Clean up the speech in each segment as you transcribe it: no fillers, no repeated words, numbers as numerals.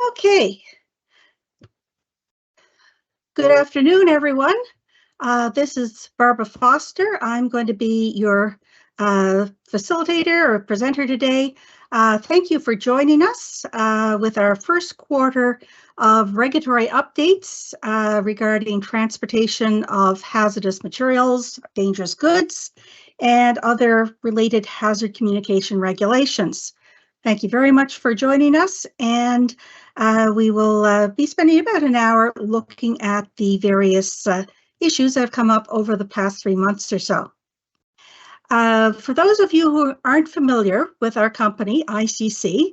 Okay. Good afternoon, everyone. This is Barbara Foster. I'm going to be your facilitator or presenter today. Thank you for joining us with our first quarter of regulatory updates regarding transportation of hazardous materials, dangerous goods, and other related hazard communication regulations. Thank you very much for joining us, and we will be spending about an hour looking at the various issues that have come up over the past 3 months or so. For those of you who aren't familiar with our company, ICC,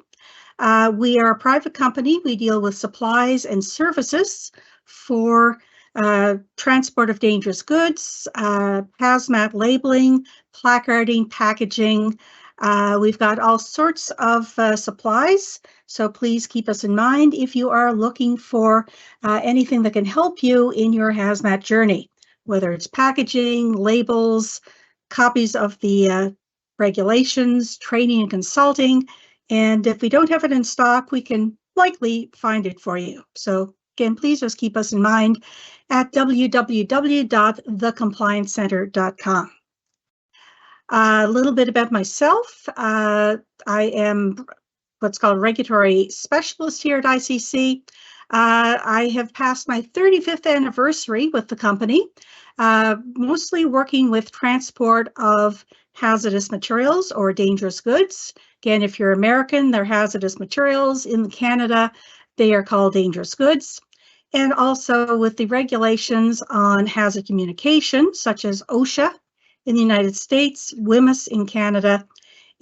we are a private company. We deal with supplies and services for transport of dangerous goods, hazmat labeling, placarding, packaging. We've got all sorts of supplies, so please keep us in mind if you are looking for anything that can help you in your hazmat journey, whether it's packaging, labels, copies of the regulations, training and consulting. And if we don't have it in stock, we can likely find it for you. So again, please just keep us in mind at www.thecompliancecenter.com. A little bit about myself. I am what's called a regulatory specialist here at ICC. I have passed my 35th anniversary with the company, mostly working with transport of hazardous materials or dangerous goods. Again, if you're American, they're hazardous materials. In Canada, they are called dangerous goods. And also with the regulations on hazard communication, such as OSHA in the United States, WMIS in Canada,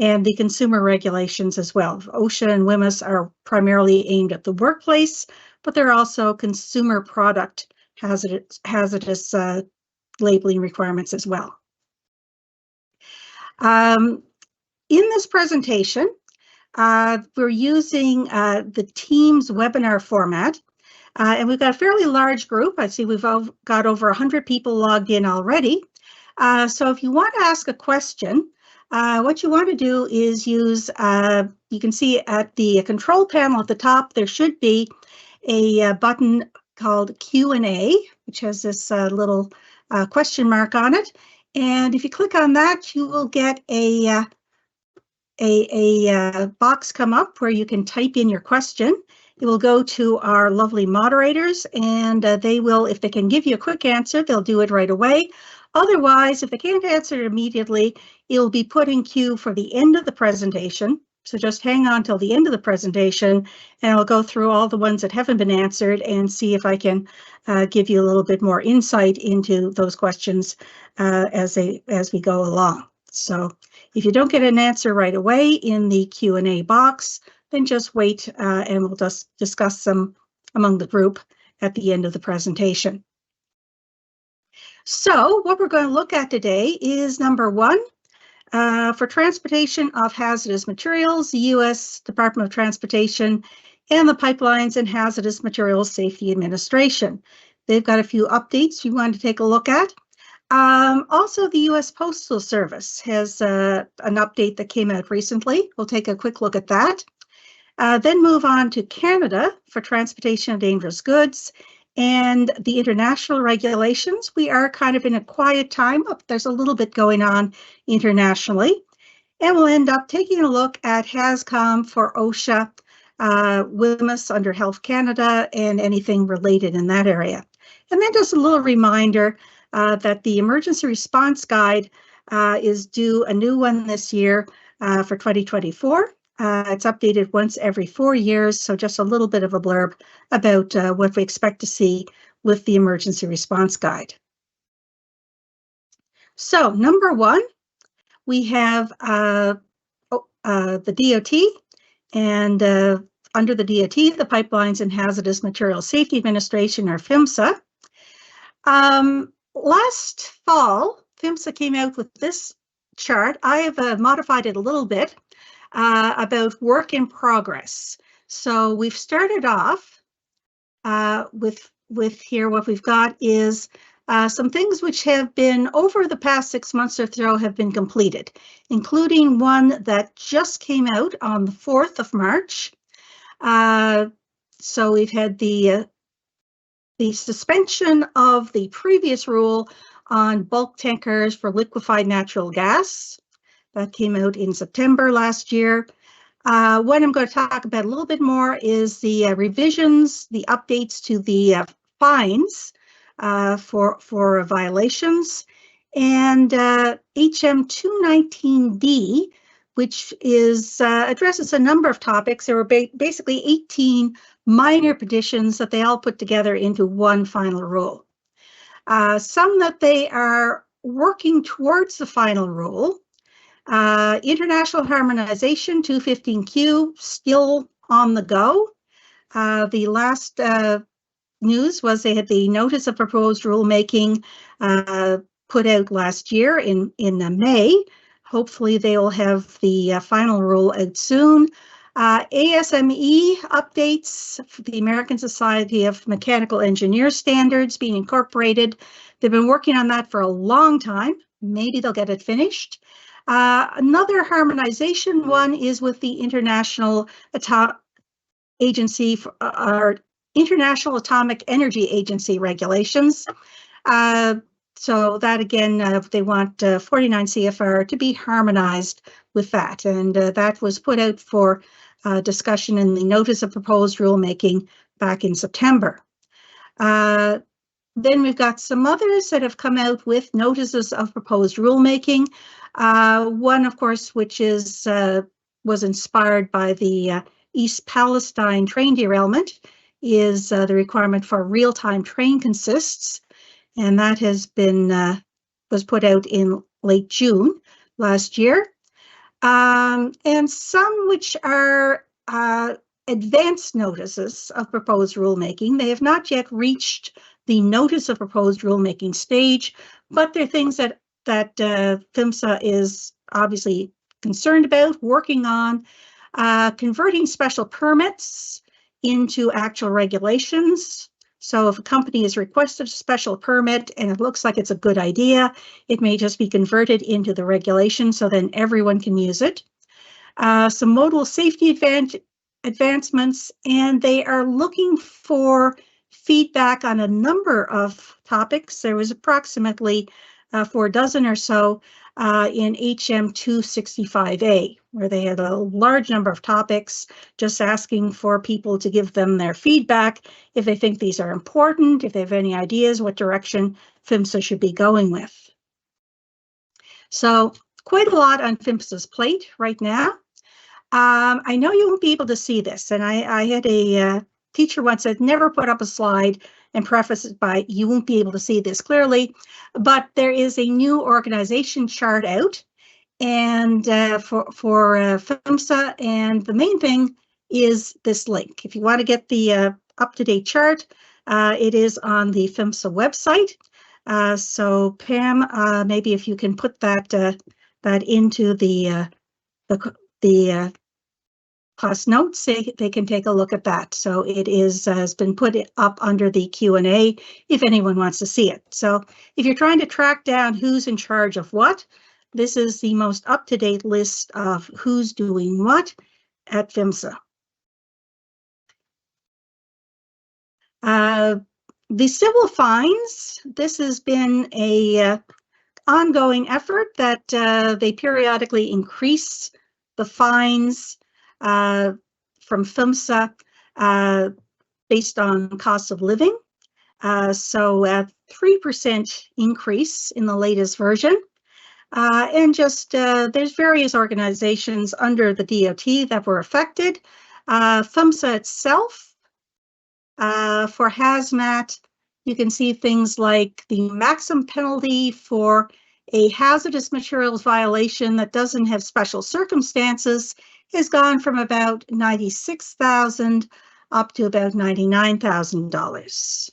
and the consumer regulations as well. OSHA and WMIS are primarily aimed at the workplace, but they're also consumer product hazardous labeling requirements as well. In this presentation, we're using the Teams webinar format, and we've got a fairly large group. I see we've got over 100 people logged in already. So if you want to ask a question, what you want to do is use, you can see at the control panel at the top, there should be a button called Q&A, which has this little question mark on it. And if you click on that, you will get a box come up where you can type in your question. It will go to our lovely moderators, and they will, if they can give you a quick answer, they'll do it right away. Otherwise, if they can't answer it immediately, it'll be put in queue for the end of the presentation. So just hang on till the end of the presentation, and I'll go through all the ones that haven't been answered and see if I can give you a little bit more insight into those questions as we go along. So if you don't get an answer right away in the Q&A box, then just wait and we'll just discuss them among the group at the end of the presentation. So what we're going to look at today is number one, for transportation of hazardous materials, the U.S. Department of Transportation and the Pipelines and Hazardous Materials Safety Administration. They've got a few updates you want to take a look at. Also, the U.S. Postal Service has an update that came out recently. We'll take a quick look at that. Then move on to Canada for transportation of dangerous goods and the international regulations. We are kind of in a quiet time. There's a little bit going on internationally. And we'll end up taking a look at HAZCOM for OSHA, WMIS under Health Canada, and anything related in that area. And then just a little reminder that the Emergency Response Guide is due a new one this year for 2024. It's updated once every 4 years, so just a little bit of a blurb about what we expect to see with the Emergency Response Guide. So, number one, we have the DOT, and under the DOT, the Pipelines and Hazardous Materials Safety Administration, or PHMSA. Last fall, PHMSA came out with this chart. I have modified it a little bit. About work in progress. So we've started off with here what we've got is some things which have been over the past 6 months or so have been completed, including one that just came out on the 4th of March. So we've had the suspension of the previous rule on bulk tankers for liquefied natural gas. That came out in September last year. What I'm going to talk about a little bit more is the revisions, the updates to the fines for violations, and HM 219D, which is addresses a number of topics. There were basically 18 minor petitions that they all put together into one final rule. Some that they are working towards the final rule. International harmonization 215Q still on the go. The last news was they had the notice of proposed rulemaking put out last year in May. Hopefully they will have the final rule out soon. ASME updates, the American Society of Mechanical Engineers standards being incorporated. They've been working on that for a long time. Maybe they'll get it finished. Another harmonization one is with the International Agency, or International Atomic Energy Agency regulations. So that again, they want 49 CFR to be harmonized with that, and that was put out for discussion in the notice of proposed rulemaking back in September. Then we've got some others that have come out with notices of proposed rulemaking. One, of course, which is was inspired by the East Palestine train derailment, is the requirement for real-time train consists, and that has been was put out in late June last year. And some which are advanced notices of proposed rulemaking. They have not yet reached the notice of proposed rulemaking stage, but they're things that PHMSA is obviously concerned about, working on, converting special permits into actual regulations. So if a company has requested a special permit and it looks like it's a good idea, it may just be converted into the regulation so then everyone can use it. Some modal safety advancements, and they are looking for feedback on a number of topics. There was approximately 4 dozen or so in HM 265A, where they had a large number of topics, just asking for people to give them their feedback if they think these are important, if they have any ideas what direction PHMSA should be going with. So quite a lot on PHMSA's plate right now. I know you won't be able to see this, and I had a teacher once said, never put up a slide and preface it by, you won't be able to see this clearly, but there is a new organization chart out, and for PHMSA, and the main thing is this link. If you want to get the up-to-date chart, it is on the PHMSA website. So Pam, maybe if you can put that into the class notes, they can take a look at that. So it is has been put up under the Q&A if anyone wants to see it. So if you're trying to track down who's in charge of what, this is the most up-to-date list of who's doing what at PHMSA. The civil fines, this has been a ongoing effort that they periodically increase the fines from PHMSA based on cost of living. So a 3% increase in the latest version. And just there's various organizations under the DOT that were affected. PHMSA itself, for hazmat, you can see things like the maximum penalty for a hazardous materials violation that doesn't have special circumstances has gone from about $96,000 up to about $99,000.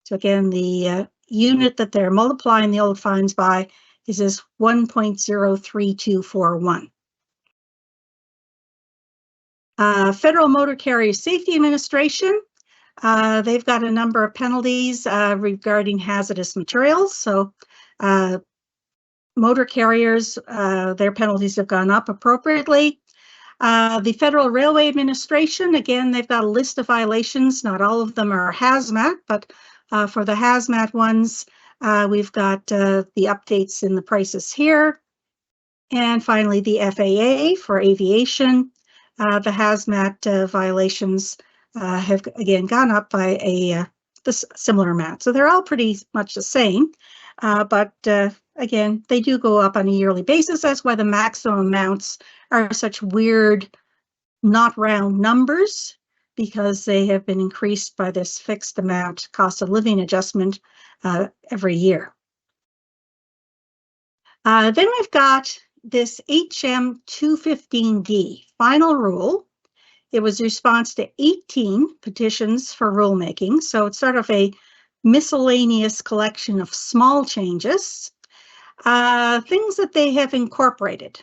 So again, the unit that they're multiplying the old fines by is this 1.03241. Federal Motor Carrier Safety Administration, they've got a number of penalties regarding hazardous materials. So motor carriers, their penalties have gone up appropriately. The Federal Railway Administration, again, they've got a list of violations. Not all of them are hazmat, but for the hazmat ones, we've got the updates in the prices here. And finally, the FAA for aviation. The hazmat violations have, again, gone up by a similar amount. So they're all pretty much the same, but again, they do go up on a yearly basis. That's why the maximum amounts are such weird, not round numbers, because they have been increased by this fixed amount cost of living adjustment every year. Then we've got this HM 215D final rule. It was a response to 18 petitions for rulemaking. So it's sort of a miscellaneous collection of small changes, things that they have incorporated,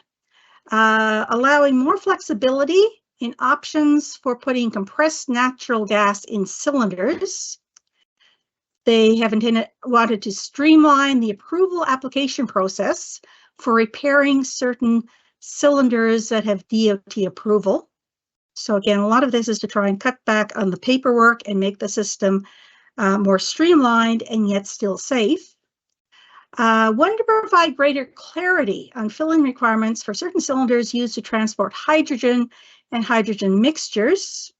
allowing more flexibility in options for putting compressed natural gas in cylinders. They have wanted to streamline the approval application process for repairing certain cylinders that have DOT approval. So again, a lot of this is to try and cut back on the paperwork and make the system more streamlined and yet still safe. One, to provide greater clarity on filling requirements for certain cylinders used to transport hydrogen and hydrogen mixtures.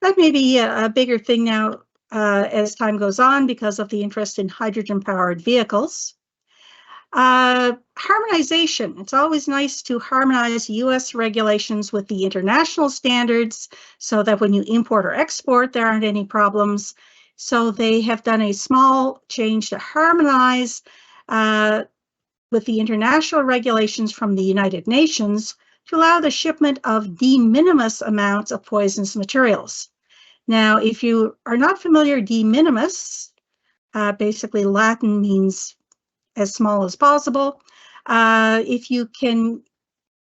That may be a bigger thing now as time goes on because of the interest in hydrogen-powered vehicles. Harmonization. It's always nice to harmonize US regulations with the international standards so that when you import or export, there aren't any problems. So they have done a small change to harmonize with the international regulations from the United Nations to allow the shipment of de minimis amounts of poisonous materials. Now, if you are not familiar, de minimis, basically Latin means as small as possible. If you can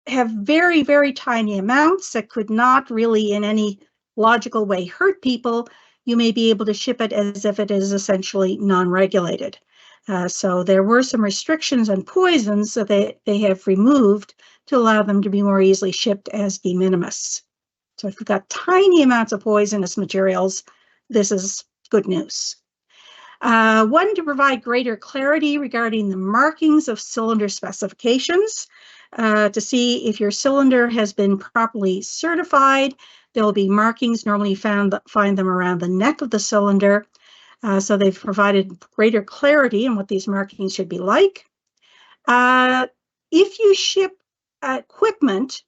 have very, very tiny amounts that could not really in any logical way hurt people, you may be able to ship it as if it is essentially non-regulated. So there were some restrictions on poisons that they have removed to allow them to be more easily shipped as de minimis. So if you've got tiny amounts of poisonous materials, this is good news. One, to provide greater clarity regarding the markings of cylinder specifications. To see if your cylinder has been properly certified, there will be markings. Normally you find them around the neck of the cylinder. So they've provided greater clarity on what these markings should be like. If you ship equipment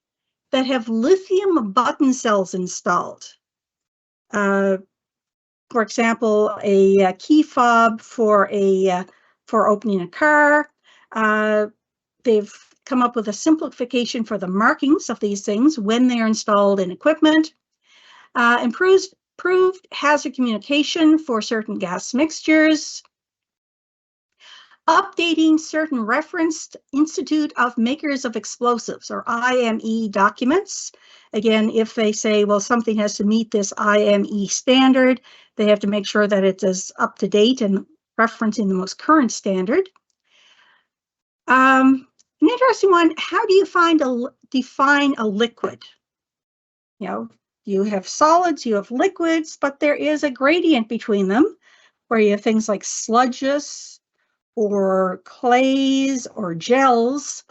that have lithium button cells installed, for example, a key fob for opening a car, they've come up with a simplification for the markings of these things when they're installed in equipment. Improved hazard communication for certain gas mixtures. Updating certain referenced Institute of Makers of Explosives, or IME documents. Again, if they say, well, something has to meet this IME standard, they have to make sure that it is up to date and referencing the most current standard. An interesting one, how do you define a liquid? You know, you have solids, you have liquids, but there is a gradient between them where you have things like sludges, or clays or gels,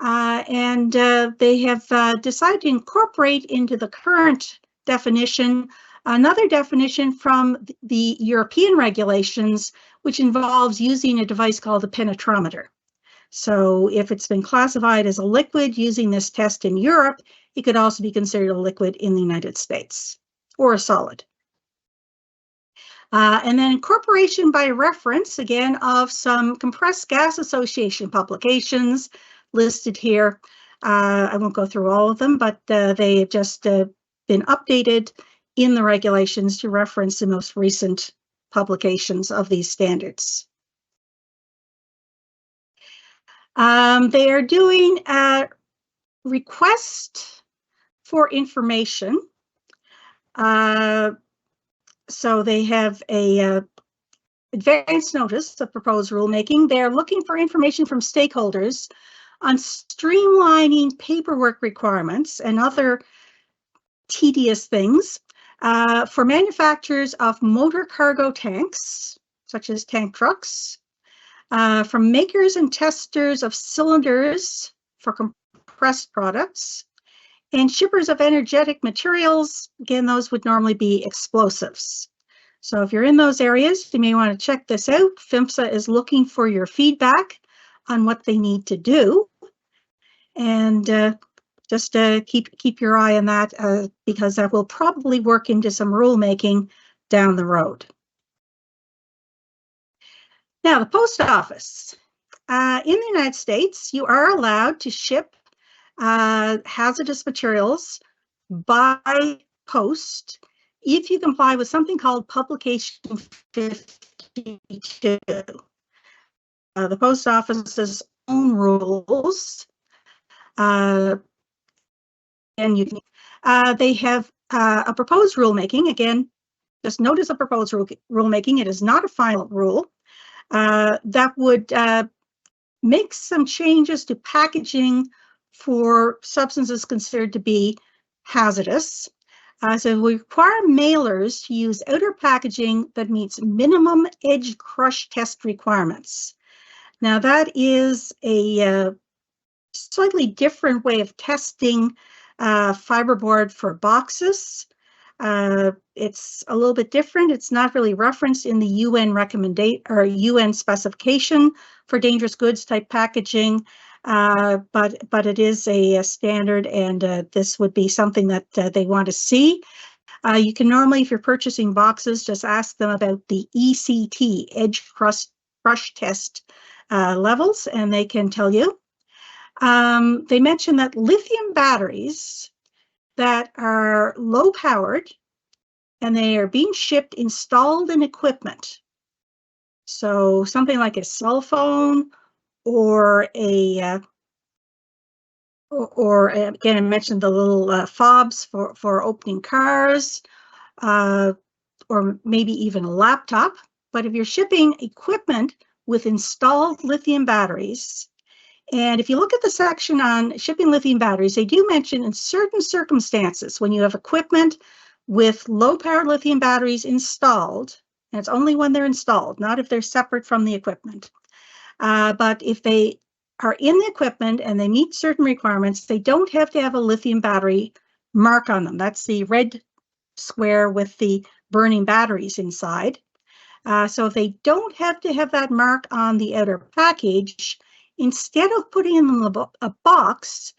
and they have decided to incorporate into the current definition another definition from the European regulations, which involves using a device called a penetrometer. So if it's been classified as a liquid using this test in Europe, it could also be considered a liquid in the United States, or a solid. And then incorporation by reference, again, of some compressed gas association publications listed here. I won't go through all of them, but they have just been updated in the regulations to reference the most recent publications of these standards. They are doing a request for information. So they have a advance notice of proposed rulemaking. They're looking for information from stakeholders on streamlining paperwork requirements and other tedious things for manufacturers of motor cargo tanks, such as tank trucks, from makers and testers of cylinders for compressed products, and shippers of energetic materials. Again, those would normally be explosives. So if you're in those areas, you may want to check this out. PHMSA is looking for your feedback on what they need to do. And just keep your eye on that because that will probably work into some rulemaking down the road. Now, the post office. In the United States, you are allowed to ship hazardous materials by post if you comply with something called Publication 52. The post office's own rules. And you can, they have a proposed rulemaking. Again, just notice a proposed rulemaking. It is not a final rule. That would make some changes to packaging for substances considered to be hazardous. So we require mailers to use outer packaging that meets minimum edge crush test requirements. Now that is a slightly different way of testing fiberboard for boxes. It's a little bit different. It's not really referenced in the UN recommendation or UN specification for dangerous goods type packaging, but it is a standard, and this would be something that they want to see. You can normally, if you're purchasing boxes, just ask them about the ECT, edge crush test levels, and they can tell you. They mentioned that lithium batteries that are low powered and they are being shipped installed in equipment. So something like a cell phone or again, I mentioned the little fobs for opening cars, or maybe even a laptop. But if you're shipping equipment with installed lithium batteries, and if you look at the section on shipping lithium batteries, they do mention in certain circumstances when you have equipment with low-powered lithium batteries installed, and it's only when they're installed, not if they're separate from the equipment. But if they are in the equipment and they meet certain requirements, they don't have to have a lithium battery mark on them. That's the red square with the burning batteries inside. So if they don't have to have that mark on the outer package, instead of putting in a box,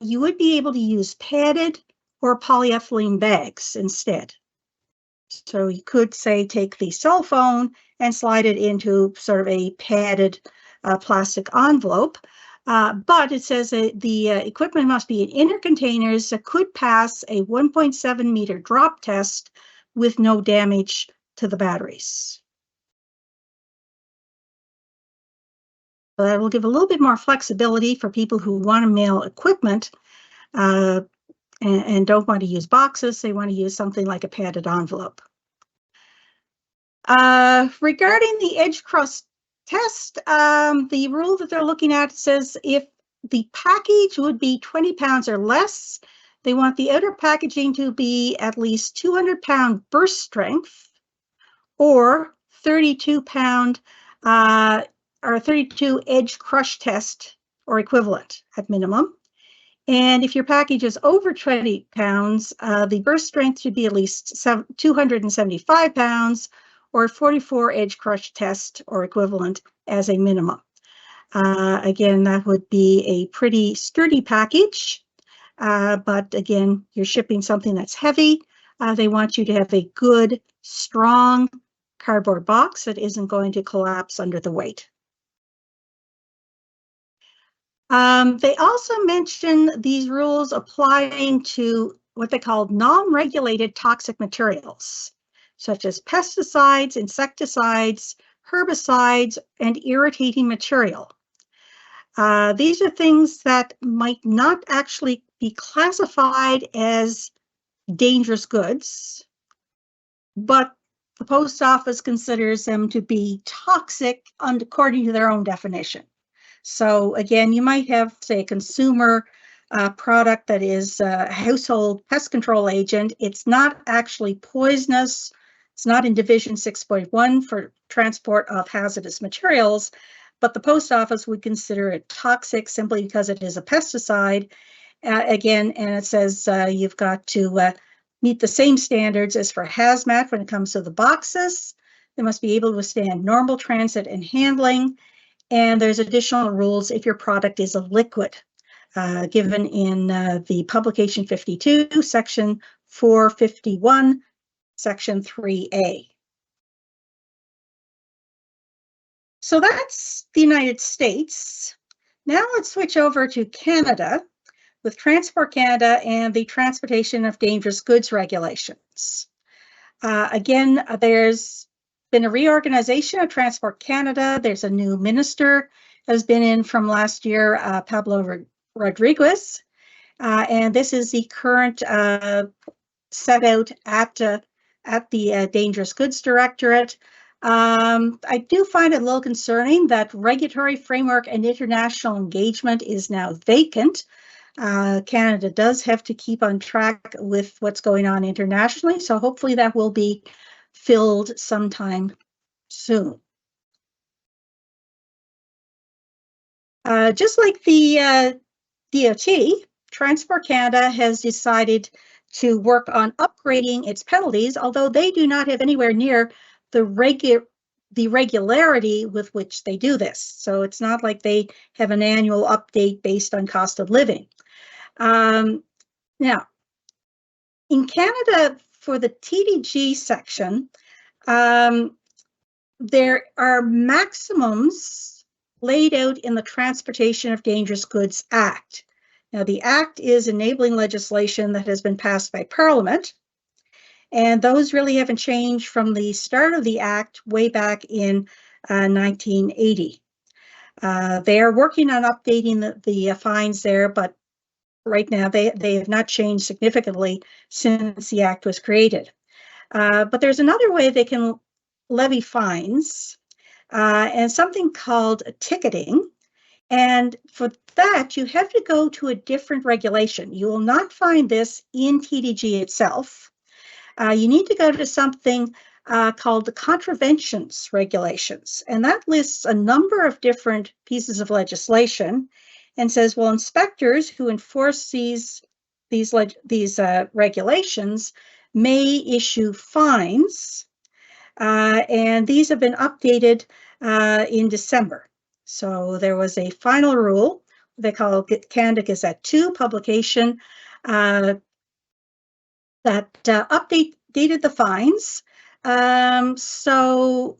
you would be able to use padded or polyethylene bags instead. So you could say take the cell phone and slide it into sort of a padded plastic envelope. But it says that the equipment must be in inner containers that could pass a 1.7 meter drop test with no damage to the batteries. So that will give a little bit more flexibility for people who want to mail equipment and don't want to use boxes. They want to use something like a padded envelope. Regarding the edge crust test, the rule that they're looking at says if the package would be 20 pounds or less, they want the outer packaging to be at least 200-pound burst strength or 32-pound or 32 edge crush test or equivalent at minimum. And if your package is over 20 pounds, the burst strength should be at least 275 pounds or 44 edge crush test or equivalent as a minimum. Again, that would be a pretty sturdy package, but again, you're shipping something that's heavy. They want you to have a good, strong cardboard box that isn't going to collapse under the weight. They also mention these rules applying to what they call non-regulated toxic materials, such as pesticides, insecticides, herbicides, and irritating material. These are things that might not actually be classified as dangerous goods, but the post office considers them to be toxic according to their own definition. So again, you might have, say, a consumer product that is a household pest control agent. It's not actually poisonous. It's not in Division 6.1 for transport of hazardous materials, but the post office would consider it toxic simply because it is a pesticide. Again, and it says you've got to meet the same standards as for hazmat when it comes to the boxes. They must be able to withstand normal transit and handling. And there's additional rules if your product is a liquid, given in the publication 52, section 451, section 3A. So that's the United States. Now let's switch over to Canada with Transport Canada and the Transportation of Dangerous Goods Regulations. Again, there's been a reorganization of Transport Canada. There's a new minister has been in from last year, Pablo Rodriguez, and this is the current set out at the Dangerous Goods Directorate. I do find it a little concerning that regulatory framework and international engagement is now vacant. Canada does have to keep on track with what's going on internationally, so hopefully that will be filled sometime soon. Just like the DOT, Transport Canada has decided to work on upgrading its penalties, although they do not have anywhere near the regularity with which they do this. So it's not like they have an annual update based on cost of living. Now, in Canada, for the TDG section, there are maximums laid out in the Transportation of Dangerous Goods Act. Now, the Act is enabling legislation that has been passed by Parliament, and those really haven't changed from the start of the Act way back in 1980. They are working on updating the fines there, but right now they have not changed significantly since the Act was created. But there's another way they can levy fines, and something called ticketing. And for that, you have to go to a different regulation. You will not find this in TDG itself. You need to go to something called the Contraventions Regulations, and that lists a number of different pieces of legislation and says, well, inspectors who enforce these regulations may issue fines, and these have been updated in December. So there was a final rule, they call it Canada Gazette 2 publication, that updated the fines. So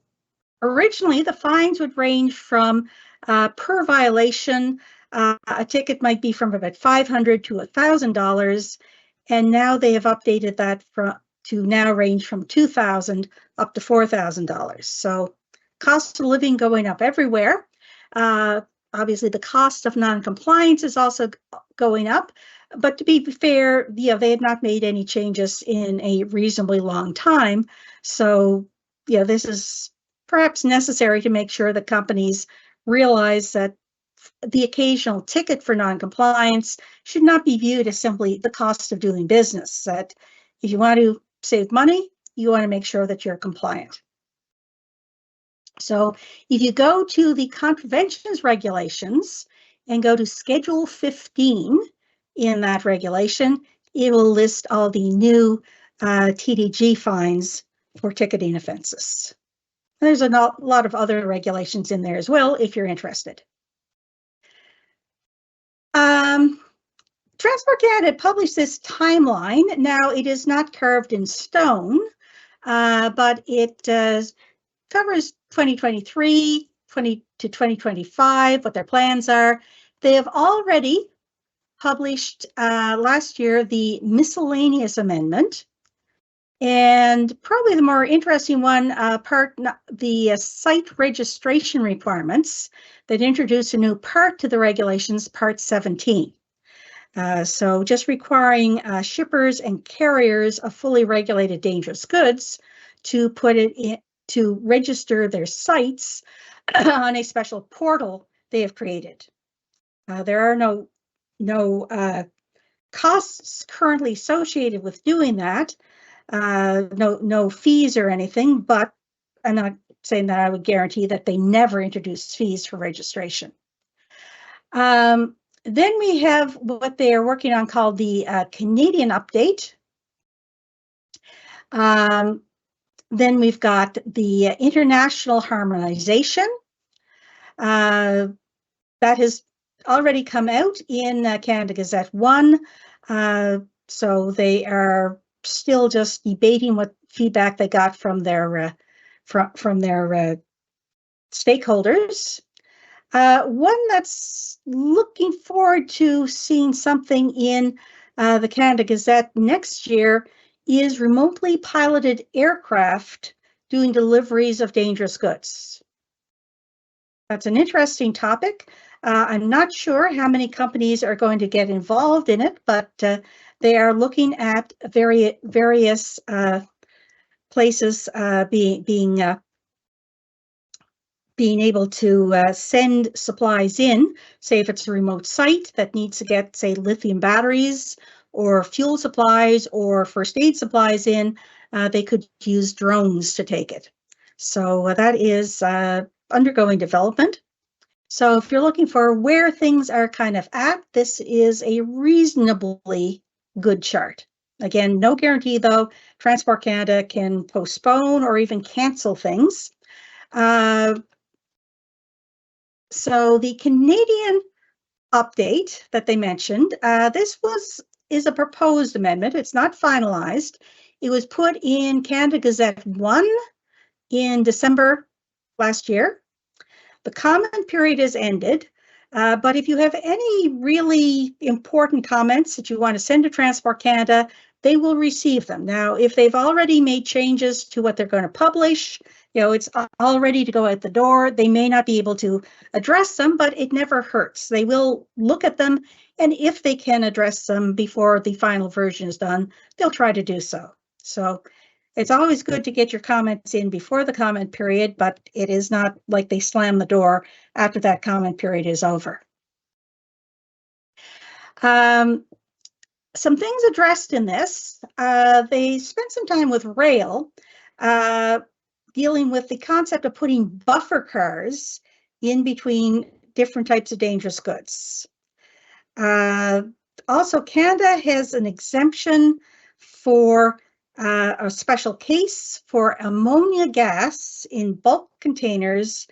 originally the fines would range from per violation, a ticket might be from about $500 to $1,000, and now they have updated that to now range from $2,000 up to $4,000. So cost of living going up everywhere. Obviously, the cost of non-compliance is also going up. But to be fair, they have not made any changes in a reasonably long time. So, this is perhaps necessary to make sure that companies realize that the occasional ticket for non-compliance should not be viewed as simply the cost of doing business. That if you want to save money, you want to make sure that you're compliant. So if you go to the Contraventions Regulations and go to Schedule 15 in that regulation, it will list all the new TDG fines for ticketing offenses. There's a lot of other regulations in there as well, if you're interested. Transport Canada published this timeline. Now, it is not carved in stone, but it covers 2023 to 2025, what their plans are. They have already published last year the miscellaneous amendment, and probably the more interesting one, the site registration requirements that introduce a new part to the regulations, Part 17. So just requiring shippers and carriers of fully regulated dangerous goods to put it in, to register their sites on a special portal they have created. There are no costs currently associated with doing that, no fees or anything, but I'm not saying that I would guarantee that they never introduce fees for registration. Then we have what they are working on called the Canadian update. Then we've got the international harmonization. That has already come out in Canada Gazette 1. So they are still just debating what feedback they got from their stakeholders. One that's looking forward to seeing something in the Canada Gazette next year is remotely piloted aircraft doing deliveries of dangerous goods. That's an interesting topic. I'm not sure how many companies are going to get involved in it, but they are looking at various places being able to send supplies in, say if it's a remote site that needs to get, say, lithium batteries or fuel supplies or first aid supplies in, they could use drones to take it. So that is undergoing development. So if you're looking for where things are kind of at, this is a reasonably good chart. Again, no guarantee though. Transport Canada can postpone or even cancel things. So the Canadian update that they mentioned, this is a proposed amendment. It's not finalized. It was put in Canada Gazette 1 in December last year. The comment period has ended, but if you have any really important comments that you want to send to Transport Canada, they will receive them. Now, if they've already made changes to what they're going to publish, it's all ready to go out the door, they may not be able to address them, but it never hurts. They will look at them, and if they can address them before the final version is done, they'll try to do so. So it's always good to get your comments in before the comment period, but it is not like they slam the door after that comment period is over. Some things addressed in this, they spent some time with rail, dealing with the concept of putting buffer cars in between different types of dangerous goods. Also, Canada has an exemption for a special case for ammonia gas in bulk containers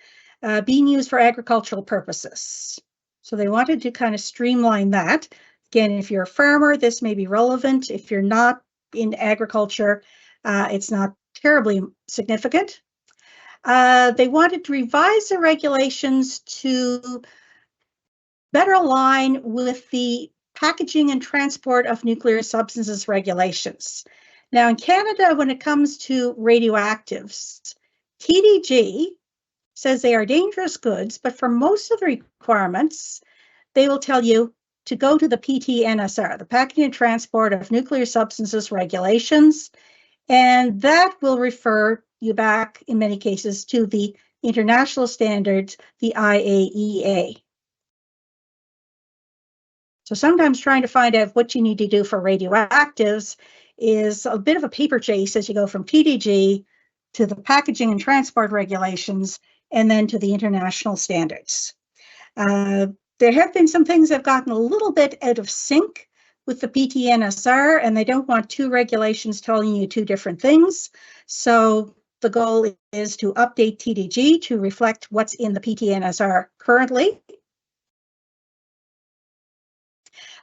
being used for agricultural purposes. So they wanted to kind of streamline that. Again, if you're a farmer, this may be relevant. If you're not in agriculture, it's not terribly significant. They wanted to revise the regulations to better align with the packaging and transport of nuclear substances regulations. Now, in Canada, when it comes to radioactives, TDG says they are dangerous goods, but for most of the requirements, they will tell you to go to the PTNSR, the Packaging and Transport of Nuclear Substances Regulations, and that will refer you back, in many cases, to the international standards, the IAEA. So sometimes trying to find out what you need to do for radioactives is a bit of a paper chase as you go from TDG to the Packaging and Transport Regulations and then to the international standards. There have been some things that have gotten a little bit out of sync with the PTNSR, and they don't want two regulations telling you two different things. So the goal is to update TDG to reflect what's in the PTNSR currently.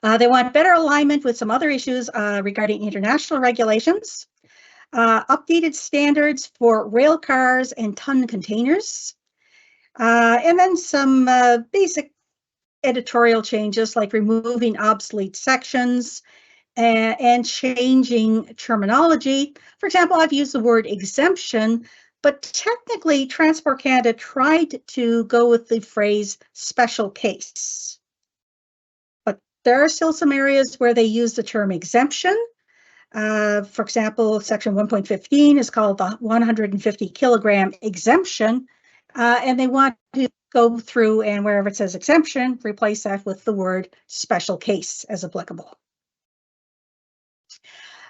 They want better alignment with some other issues regarding international regulations, updated standards for rail cars and ton containers, and then some basic editorial changes like removing obsolete sections and changing terminology. For example, I've used the word exemption, but technically Transport Canada tried to go with the phrase special case. But there are still some areas where they use the term exemption. For example, section 1.15 is called the 150 kilogram exemption, and they want to go through and wherever it says exemption, replace that with the word special case as applicable.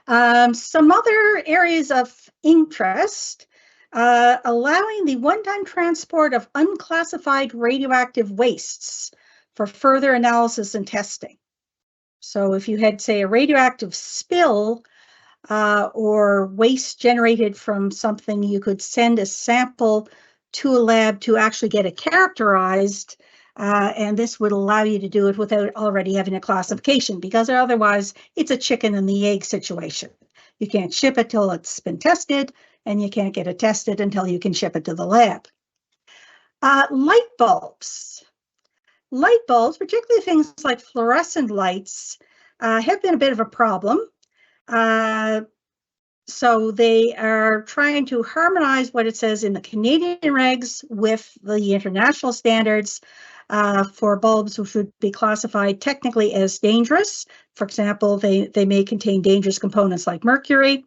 Some other areas of interest, allowing the one-time transport of unclassified radioactive wastes for further analysis and testing. So if you had, say, a radioactive spill or waste generated from something, you could send a sample to a lab to actually get it characterized, and this would allow you to do it without already having a classification, because otherwise it's a chicken and the egg situation. You can't ship it till it's been tested, and you can't get it tested until you can ship it to the lab. Light bulbs. Light bulbs, particularly things like fluorescent lights, have been a bit of a problem. So they are trying to harmonize what it says in the Canadian regs with the international standards for bulbs which would be classified technically as dangerous. For example, they may contain dangerous components like mercury,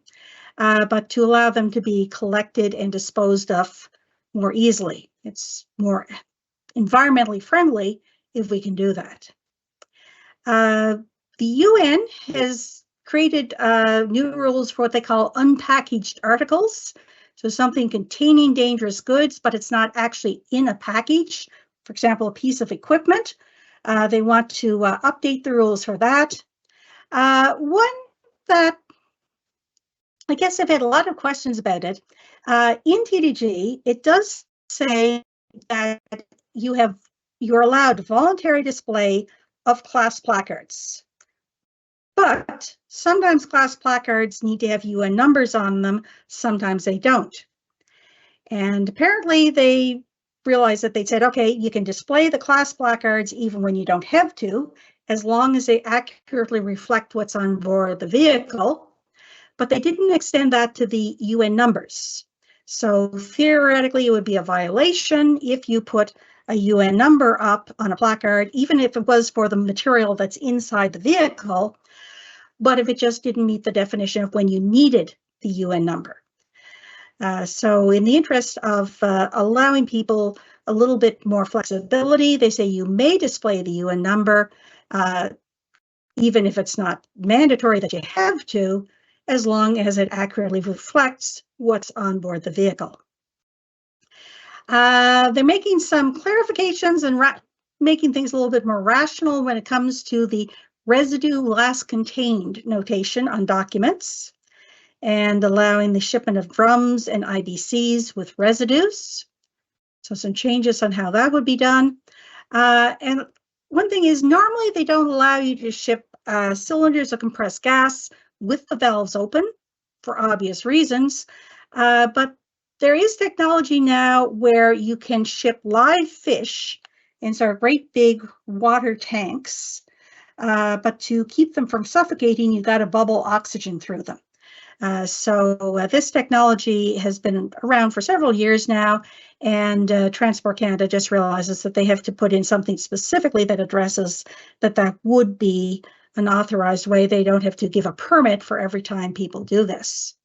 but to allow them to be collected and disposed of more easily. It's more environmentally friendly if we can do that. The UN has created new rules for what they call unpackaged articles. So something containing dangerous goods, but it's not actually in a package. For example, a piece of equipment. They want to update the rules for that. One that I guess I've had a lot of questions about it. In TDG, it does say that you're allowed voluntary display of class placards. But sometimes class placards need to have UN numbers on them, sometimes they don't. And apparently they realized that they said, okay, you can display the class placards even when you don't have to, as long as they accurately reflect what's on board the vehicle. But they didn't extend that to the UN numbers. So theoretically, it would be a violation if you put a UN number up on a placard, even if it was for the material that's inside the vehicle, but if it just didn't meet the definition of when you needed the UN number. So in the interest of allowing people a little bit more flexibility, they say you may display the UN number, even if it's not mandatory that you have to, as long as it accurately reflects what's on board the vehicle. They're making some clarifications and making things a little bit more rational when it comes to the residue last contained notation on documents, and allowing the shipment of drums and IBCs with residues. So some changes on how that would be done. And one thing is, normally they don't allow you to ship cylinders of compressed gas with the valves open for obvious reasons, but there is technology now where you can ship live fish in sort of great big water tanks, but to keep them from suffocating, you got to bubble oxygen through them. So this technology has been around for several years now, and Transport Canada just realizes that they have to put in something specifically that addresses that would be an authorized way. They don't have to give a permit for every time people do this.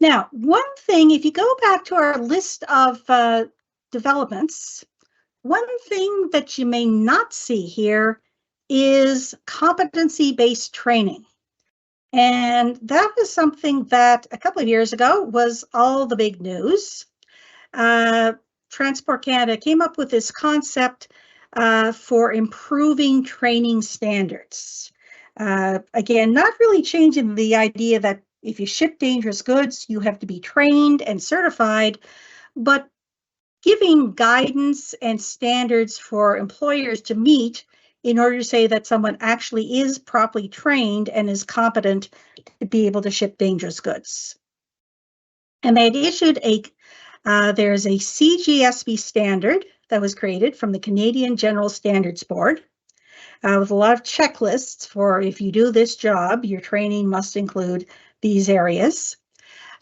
Now, one thing, if you go back to our list of developments, one thing that you may not see here is competency-based training. And that was something that a couple of years ago was all the big news. Transport Canada came up with this concept for improving training standards. Again, not really changing the idea that if you ship dangerous goods, you have to be trained and certified, but giving guidance and standards for employers to meet in order to say that someone actually is properly trained and is competent to be able to ship dangerous goods. And they had issued there's a CGSB standard that was created from the Canadian General Standards Board with a lot of checklists for if you do this job, your training must include these areas.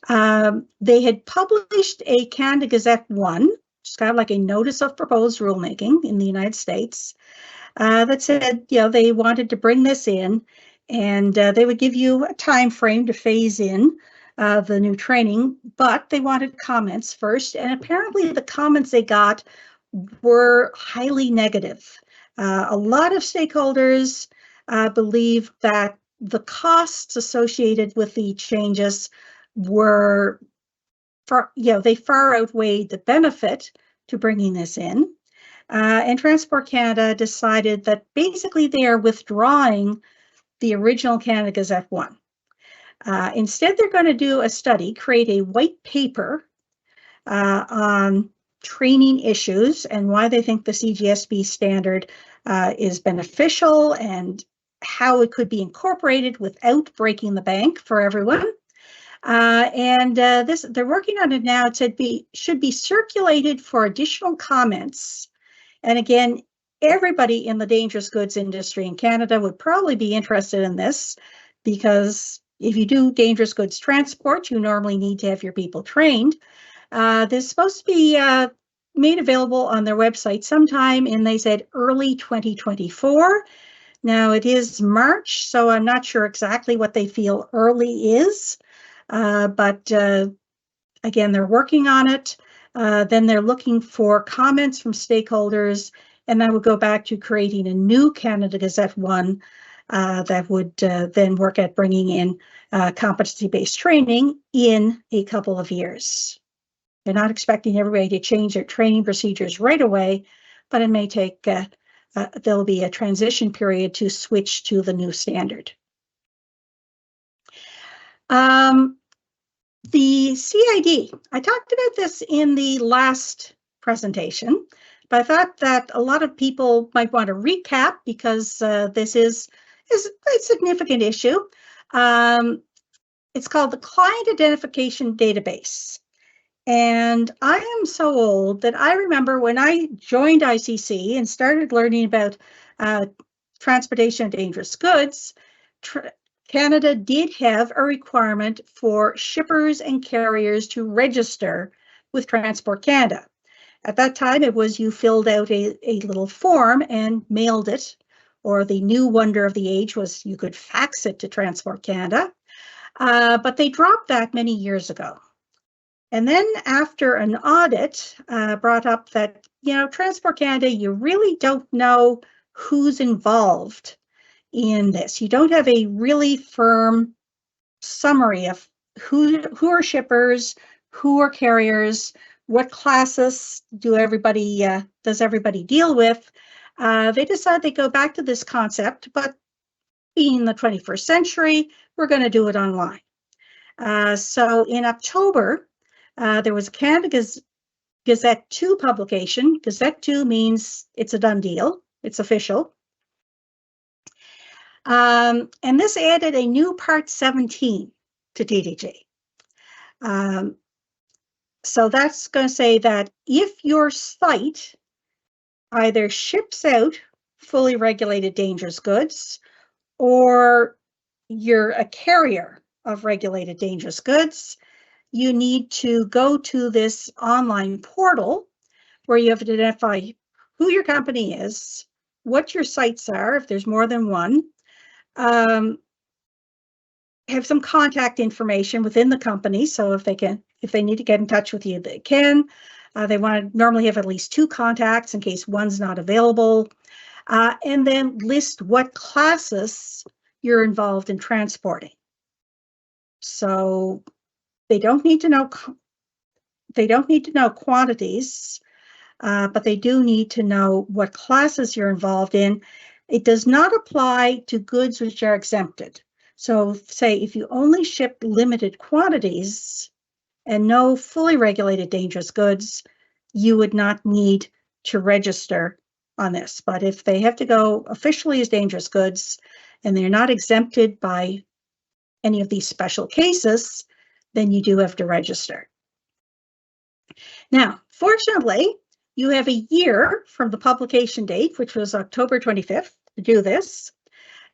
They had published a Canada Gazette 1, which is kind of like a notice of proposed rulemaking in the United States, that said, they wanted to bring this in, and they would give you a time frame to phase in the new training, but they wanted comments first, and apparently the comments they got were highly negative. A lot of stakeholders believe that the costs associated with the changes were they far outweighed the benefit to bringing this in. And Transport Canada decided that basically they are withdrawing the original Canada Gazette 1. Instead, they're going to do a study, create a white paper on training issues and why they think the CGSB standard is beneficial and how it could be incorporated without breaking the bank for everyone. They're working on it now. It said should be circulated for additional comments. And again, everybody in the dangerous goods industry in Canada would probably be interested in this, because if you do dangerous goods transport, you normally need to have your people trained. This is supposed to be made available on their website sometime in, they said, early 2024. Now it is March, so I'm not sure exactly what they feel early is, but again, they're working on it. Then they're looking for comments from stakeholders, and that would go back to creating a new Canada Gazette 1 that would then work at bringing in competency-based training in a couple of years. They're not expecting everybody to change their training procedures right away, but it may take, there'll be a transition period to switch to the new standard. The CID, I talked about this in the last presentation, but I thought that a lot of people might want to recap, because this is a significant issue. It's called the Client Identification Database. And I am so old that I remember when I joined ICC and started learning about transportation of dangerous goods, Canada did have a requirement for shippers and carriers to register with Transport Canada. At that time, it was you filled out a little form and mailed it, or the new wonder of the age was you could fax it to Transport Canada. But they dropped that many years ago. And then after an audit brought up that, Transport Canada, you really don't know who's involved in this. You don't have a really firm summary of who are shippers, who are carriers, what classes does everybody deal with. They decided they go back to this concept, but being the 21st century, we're going to do it online. So in October, there was a Canada Gazette 2 publication. Gazette 2 means it's a done deal. It's official. And this added a new Part 17 to TDG. So that's going to say that if your site either ships out fully regulated dangerous goods, or you're a carrier of regulated dangerous goods, you need to go to this online portal where you have to identify who your company is, what your sites are, if there's more than one, have some contact information within the company. So if they need to get in touch with you, they can. They want to normally have at least 2 contacts in case one's not available, and then list what classes you're involved in transporting. So they don't need to know quantities, but they do need to know what classes you're involved in. It does not apply to goods which are exempted. So say if you only ship limited quantities and no fully regulated dangerous goods, you would not need to register on this. But if they have to go officially as dangerous goods and they're not exempted by any of these special cases, then you do have to register. Now, fortunately, you have a year from the publication date, which was October 25th, to do this.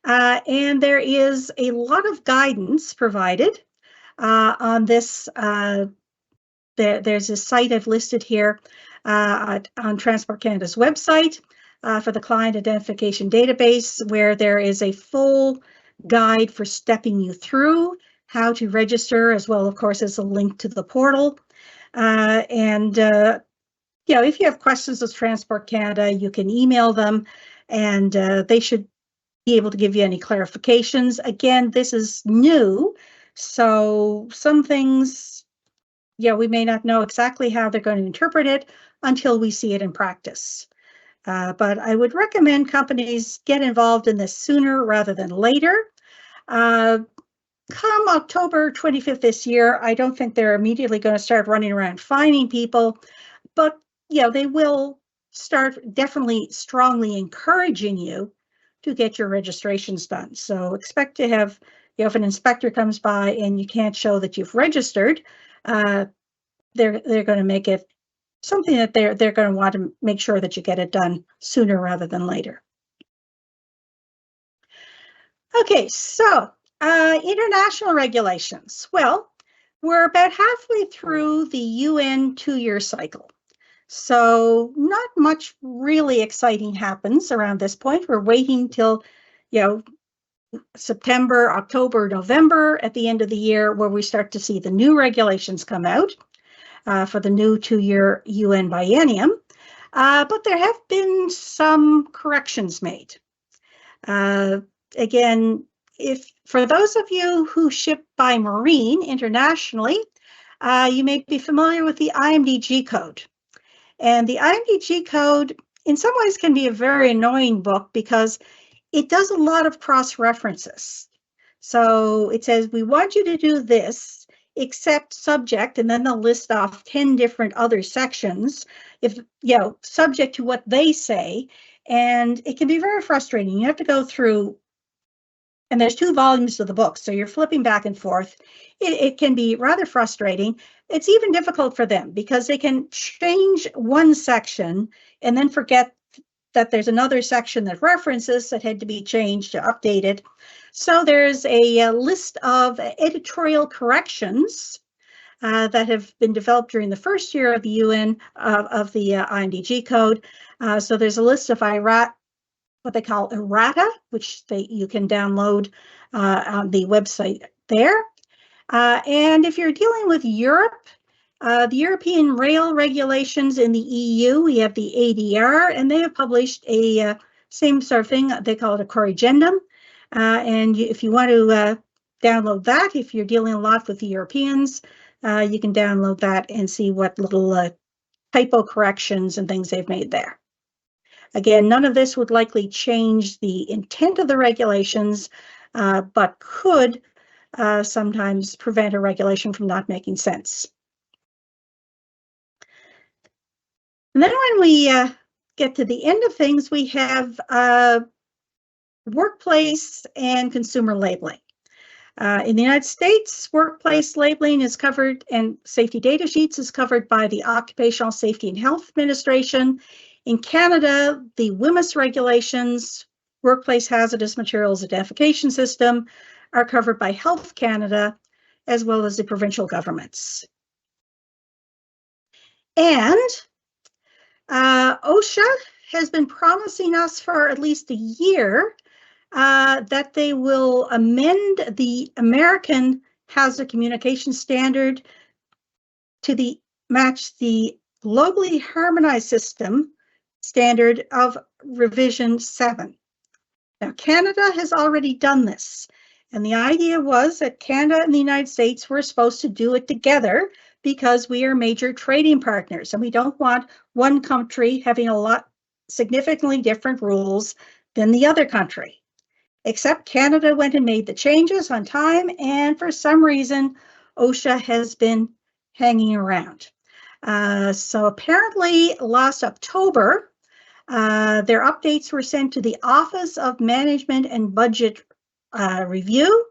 And there is a lot of guidance provided on this. There's a site I've listed here on Transport Canada's website for the Client Identification Database, where there is a full guide for stepping you through how to register, as well, of course, as a link to the portal. If you have questions with Transport Canada, you can email them, and they should be able to give you any clarifications. Again, this is new, so some things, we may not know exactly how they're going to interpret it until we see it in practice. But I would recommend companies get involved in this sooner rather than later. Come October 25th this year, I don't think they're immediately going to start running around fining people, but they will start definitely strongly encouraging you to get your registrations done. So expect to have, if an inspector comes by and you can't show that you've registered, they're going to make it something that they're going to want to make sure that you get it done sooner rather than later. Okay, so international regulations. Well, we're about halfway through the UN 2-year cycle. So not much really exciting happens around this point. We're waiting till, September, October, November at the end of the year where we start to see the new regulations come out for the new 2-year UN biennium. But there have been some corrections made. Again, for those of you who ship by marine internationally, you may be familiar with the IMDG code. And the IMDG code, in some ways, can be a very annoying book because it does a lot of cross-references. So it says, we want you to do this, except subject, and then they'll list off 10 different other sections, subject to what they say. And it can be very frustrating. You have to go through, and there's 2 volumes of the book, so you're flipping back and forth. It can be rather frustrating. It's even difficult for them because they can change one section and then forget that there's another section that references that had to be changed or updated. So there's a list of editorial corrections that have been developed during the first year of the UN, of the IMDG code. So there's a list of what they call errata, which you can download on the website there. And if you're dealing with Europe, the European Rail Regulations in the EU, we have the ADR, and they have published a same sort of thing. They call it a corrigendum. And if you want to download that, if you're dealing a lot with the Europeans, you can download that and see what little typo corrections and things they've made there. Again, none of this would likely change the intent of the regulations, but could sometimes prevent a regulation from not making sense. And then when we get to the end of things, we have workplace and consumer labeling. In the United States, workplace labeling is covered, and safety data sheets is covered by the Occupational Safety and Health Administration. In Canada, the WHMIS regulations, Workplace Hazardous Materials Identification System, are covered by Health Canada, as well as the provincial governments. And OSHA has been promising us for at least a year that they will amend the American Hazard Communication Standard to match the globally harmonized system standard of revision 7. Now, Canada has already done this, and the idea was that Canada and the United States were supposed to do it together because we are major trading partners, and we don't want one country having significantly different rules than the other country. Except Canada went and made the changes on time, and for some reason, OSHA has been hanging around. So apparently last October, their updates were sent to the Office of Management and Budget Review,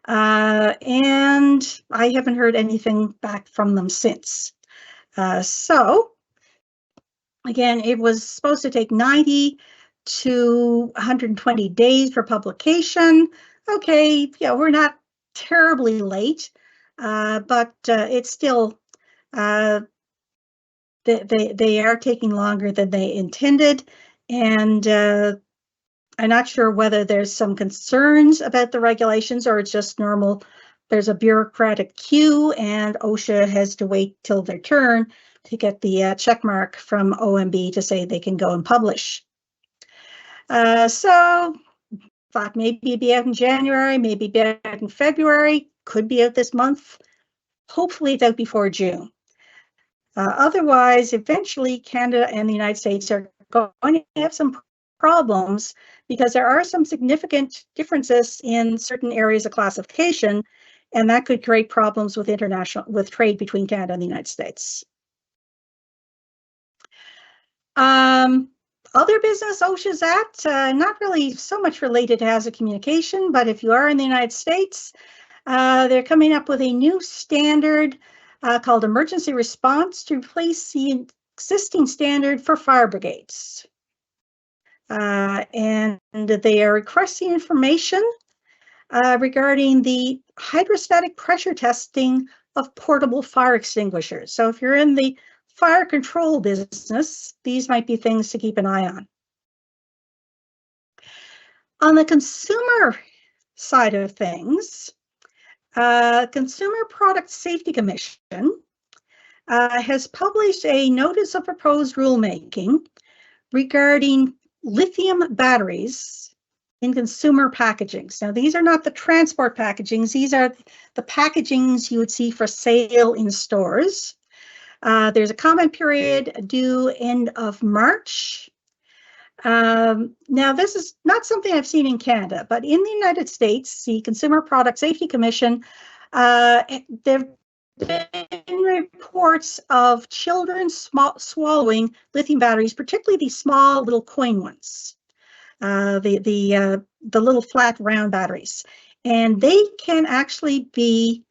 and I haven't heard anything back from them since. So again, it was supposed to take 90 to 120 days for publication. Okay, we're not terribly late, but it's still, they are taking longer than they intended, and I'm not sure whether there's some concerns about the regulations or it's just normal there's a bureaucratic queue, and OSHA has to wait till their turn to get the check mark from OMB to say they can go and publish. So thought maybe it'd be out in January, maybe be out in February, could be out this month. Hopefully it's out before June. Otherwise, eventually Canada and the United States are going to have some problems because there are some significant differences in certain areas of classification, and that could create problems with trade between Canada and the United States. Other business OSHA's at, not really so much related to hazard communication, but if you are in the United States, they're coming up with a new standard called emergency response to replace the existing standard for fire brigades. And they are requesting information regarding the hydrostatic pressure testing of portable fire extinguishers. So if you're in the fire control business, these might be things to keep an eye on. On the consumer side of things, Consumer Product Safety Commission has published a notice of proposed rulemaking regarding lithium batteries in consumer packagings. Now, these are not the transport packagings. These are the packagings you would see for sale in stores. There's a comment period due end of March. Now, this is not something I've seen in Canada, but in the United States, the Consumer Product Safety Commission, there have been reports of children swallowing lithium batteries, particularly these small little coin ones, the little flat round batteries, and they can actually be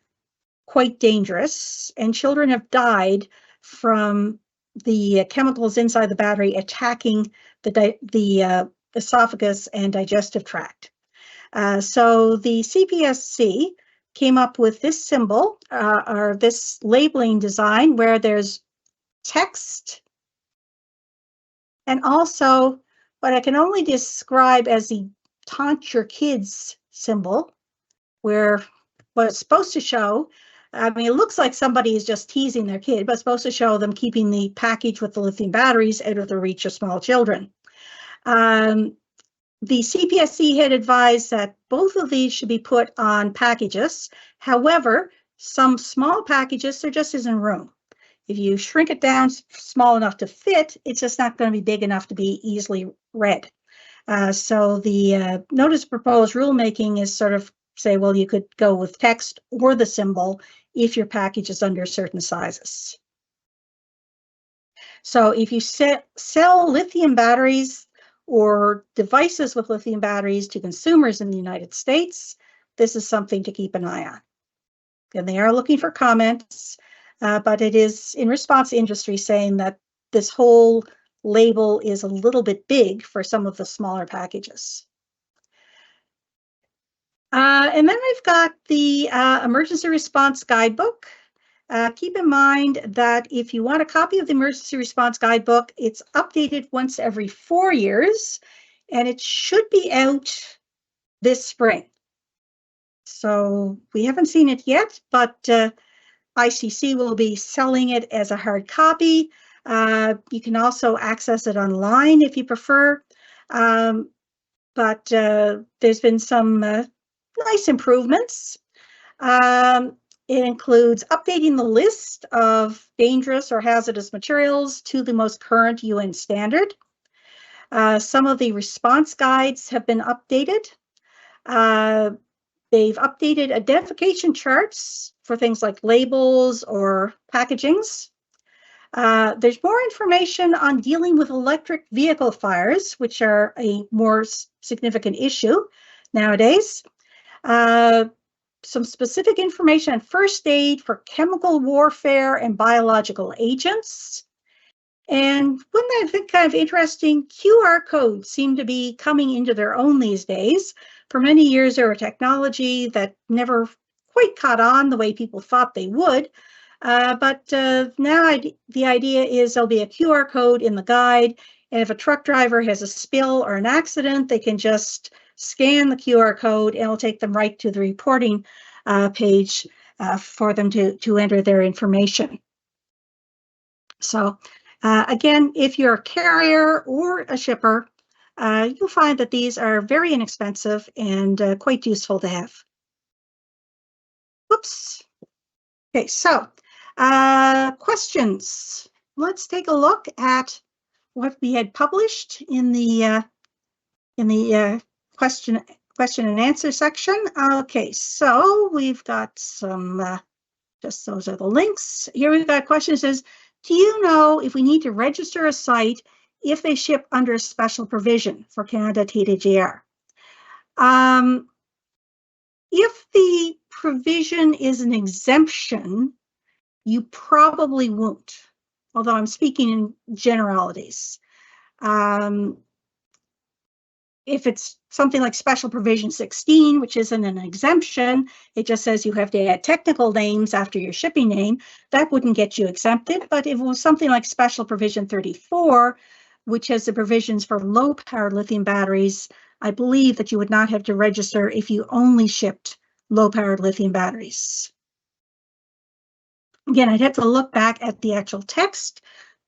quite dangerous, and children have died from the chemicals inside the battery attacking the esophagus and digestive tract. So the CPSC came up with this symbol or this labeling design where there's text and also what I can only describe as the taunt your kids symbol, where what it's supposed to show, I mean, it looks like somebody is just teasing their kid, but it's supposed to show them keeping the package with the lithium batteries out of the reach of small children. The CPSC had advised that both of these should be put on packages. However, some small packages, there just isn't room. If you shrink it down small enough to fit, it's just not going to be big enough to be easily read. So the notice of proposed rulemaking is sort of say, well, you could go with text or the symbol if your package is under certain sizes. So if you sell lithium batteries or devices with lithium batteries to consumers in the United States, this is something to keep an eye on. And they are looking for comments, but it is in response to industry saying that this whole label is a little bit big for some of the smaller packages. And then we've got the emergency response guidebook. Keep in mind that if you want a copy of the emergency response guidebook, it's updated once every 4 years, and it should be out this spring. So we haven't seen it yet, but ICC will be selling it as a hard copy. You can also access it online if you prefer, but there's been some nice improvements. It includes updating the list of dangerous or hazardous materials to the most current UN standard. Some of the response guides have been updated. They've updated identification charts for things like labels or packagings. There's more information on dealing with electric vehicle fires, which are a more significant issue nowadays. Some specific information on first aid for chemical warfare and biological agents. And one that I think kind of interesting, QR codes seem to be coming into their own these days. For many years, they were a technology that never quite caught on the way people thought they would. But now the idea is there'll be a QR code in the guide, and if a truck driver has a spill or an accident, they can just scan the QR code and it'll take them right to the reporting page for them to enter their information. So again, if you're a carrier or a shipper, you'll find that these are very inexpensive and quite useful to have. Whoops. Okay, so questions. Let's take a look at what we had published in the question and answer section. Okay, so we've got some, just those are the links. Here we've got a question that says, do you know if we need to register a site if they ship under a special provision for Canada TDGR? If the provision is an exemption, you probably won't, although I'm speaking in generalities. If it's something like Special Provision 16, which isn't an exemption, it just says you have to add technical names after your shipping name, that wouldn't get you exempted. But if it was something like Special Provision 34, which has the provisions for low-powered lithium batteries, I believe that you would not have to register if you only shipped low-powered lithium batteries. Again, I'd have to look back at the actual text,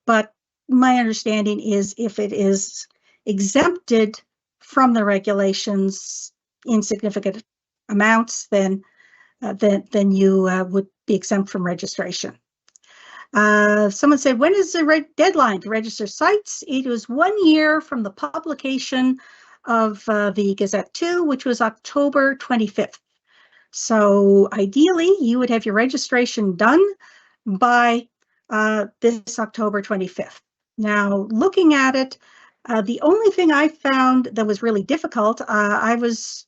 but my understanding is if it is exempted from the regulations in significant amounts, then you would be exempt from registration. Someone said, when is the deadline to register sites? It was 1 year from the publication of the Gazette 2, which was October 25th. So ideally, you would have your registration done by this October 25th. Now, looking at it, the only thing I found that was really difficult, I was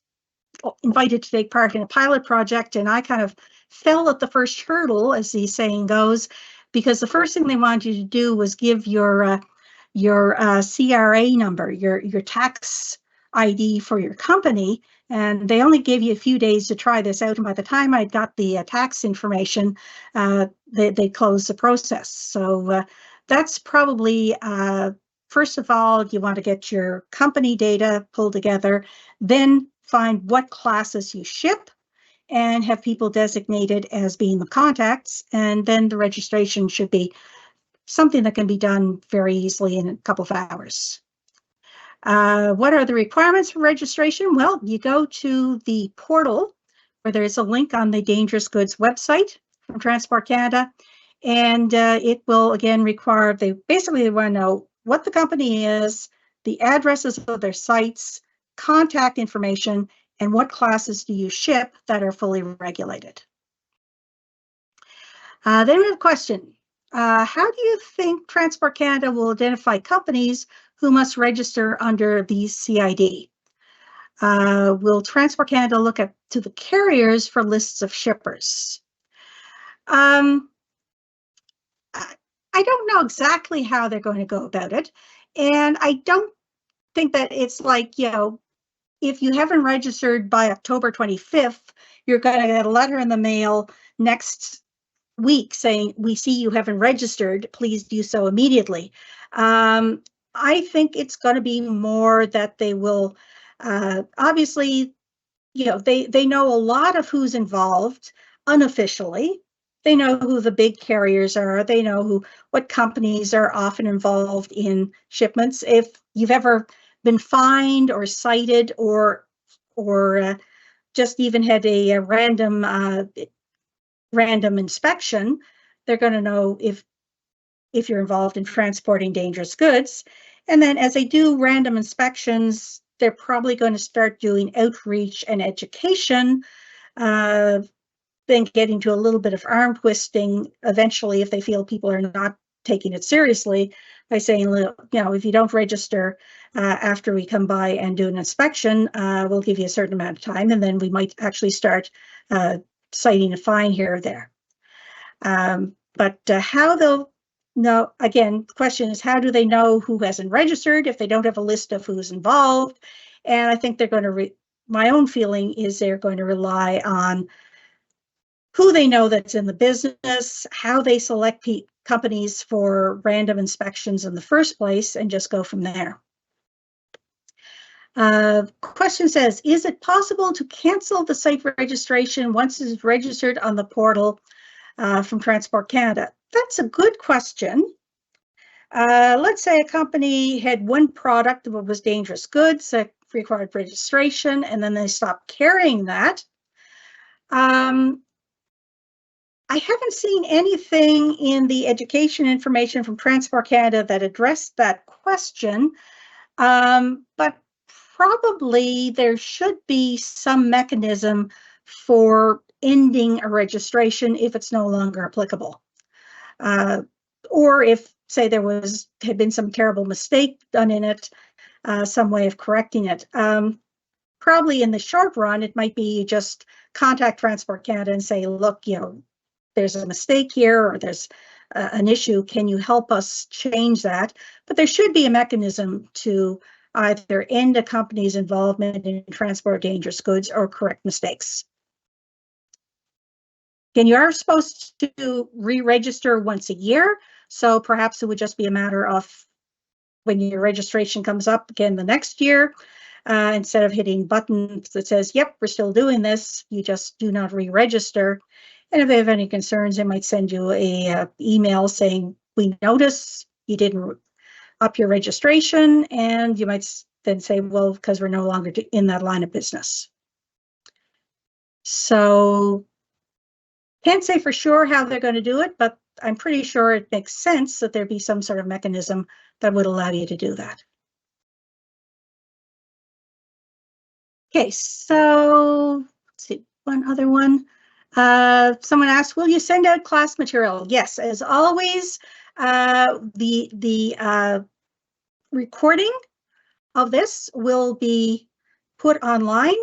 invited to take part in a pilot project, and I kind of fell at the first hurdle, as the saying goes, because the first thing they wanted you to do was give your CRA number, your tax ID for your company, and they only gave you a few days to try this out. And by the time I got the tax information, they closed the process. So that's probably, first of all, you want to get your company data pulled together, then find what classes you ship and have people designated as being the contacts. And then the registration should be something that can be done very easily in a couple of hours. What are the requirements for registration? Well, you go to the portal where there's a link on the Dangerous Goods website from Transport Canada, and it will again require, they basically want to know what the company is, the addresses of their sites, contact information, and what classes do you ship that are fully regulated. Then we have a question. How do you think Transport Canada will identify companies who must register under the CID? Will Transport Canada look to the carriers for lists of shippers? I don't know exactly how they're going to go about it. And I don't think that it's like, you know, if you haven't registered by October 25th, you're going to get a letter in the mail next week saying, we see you haven't registered, please do so immediately. I think it's going to be more that they will, obviously, you know, they know a lot of who's involved unofficially. They know who the big carriers are. They know what companies are often involved in shipments. If you've ever been fined or cited or just even had a random inspection, they're going to know if you're involved in transporting dangerous goods. And then as they do random inspections, they're probably going to start doing outreach and education, then getting to a little bit of arm twisting eventually if they feel people are not taking it seriously, by saying, you know, if you don't register after we come by and do an inspection, we'll give you a certain amount of time, and then we might actually start citing a fine here or there. But how they'll know, again, the question is, how do they know who hasn't registered if they don't have a list of who's involved? And I think they're going to, my own feeling is they're going to rely on who they know that's in the business, how they select companies for random inspections in the first place, and just go from there. Question says, is it possible to cancel the site registration once it's registered on the portal from Transport Canada? That's a good question. Let's say a company had one product that was dangerous goods that required registration, and then they stopped carrying that. I haven't seen anything in the education information from Transport Canada that addressed that question, but probably there should be some mechanism for ending a registration if it's no longer applicable. Or if, say, there had been some terrible mistake done in it, some way of correcting it. Probably in the short run, it might be just contact Transport Canada and say, look, there's a mistake here, or there's an issue. Can you help us change that? But there should be a mechanism to either end a company's involvement in transport dangerous goods or correct mistakes. And you are supposed to re-register once a year, so perhaps it would just be a matter of when your registration comes up again the next year, instead of hitting buttons that says, yep, we're still doing this, you just do not re-register. And if they have any concerns, they might send you a email saying, we notice you didn't up your registration, and you might then say, well, because we're no longer in that line of business. So can't say for sure how they're going to do it, but I'm pretty sure it makes sense that there be some sort of mechanism that would allow you to do that. Okay, so let's see, one other one. Someone asked, will you send out class material? Yes, as always, the recording of this will be put online,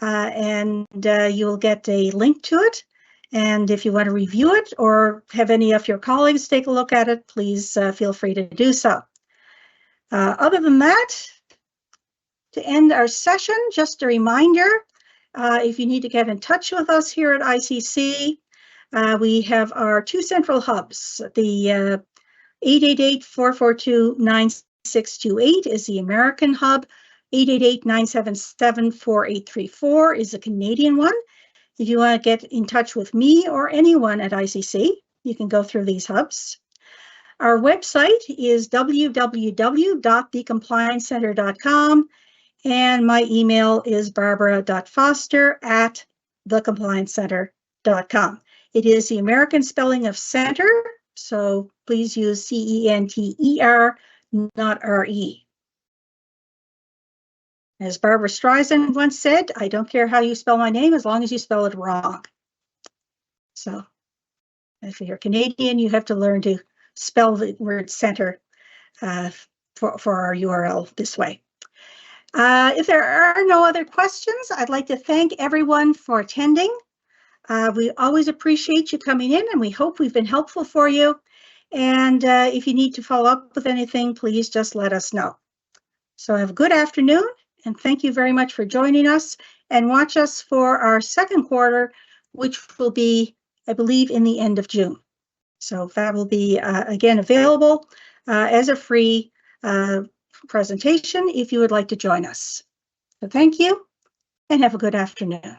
and you'll get a link to it. And if you want to review it or have any of your colleagues take a look at it, please feel free to do so. Other than that, to end our session, just a reminder, if you need to get in touch with us here at ICC, we have our two central hubs. The 888-442-9628 is the American hub. 888-977-4834 is the Canadian one. If you want to get in touch with me or anyone at ICC, you can go through these hubs. Our website is www.thecompliancecenter.com, and my email is barbara.foster@thecompliancecenter.com. It is the American spelling of center, so please use CENTER, not RE. As Barbara Streisand once said, I don't care how you spell my name as long as you spell it wrong. So if you're Canadian, you have to learn to spell the word center for our URL this way. If there are no other questions, I'd like to thank everyone for attending. We always appreciate you coming in, and we hope we've been helpful for you. And if you need to follow up with anything, please just let us know. So have a good afternoon, and thank you very much for joining us, and watch us for our second quarter, which will be, I believe, in the end of June. So that will be, again, available as a free presentation if you would like to join us. So thank you, and have a good afternoon.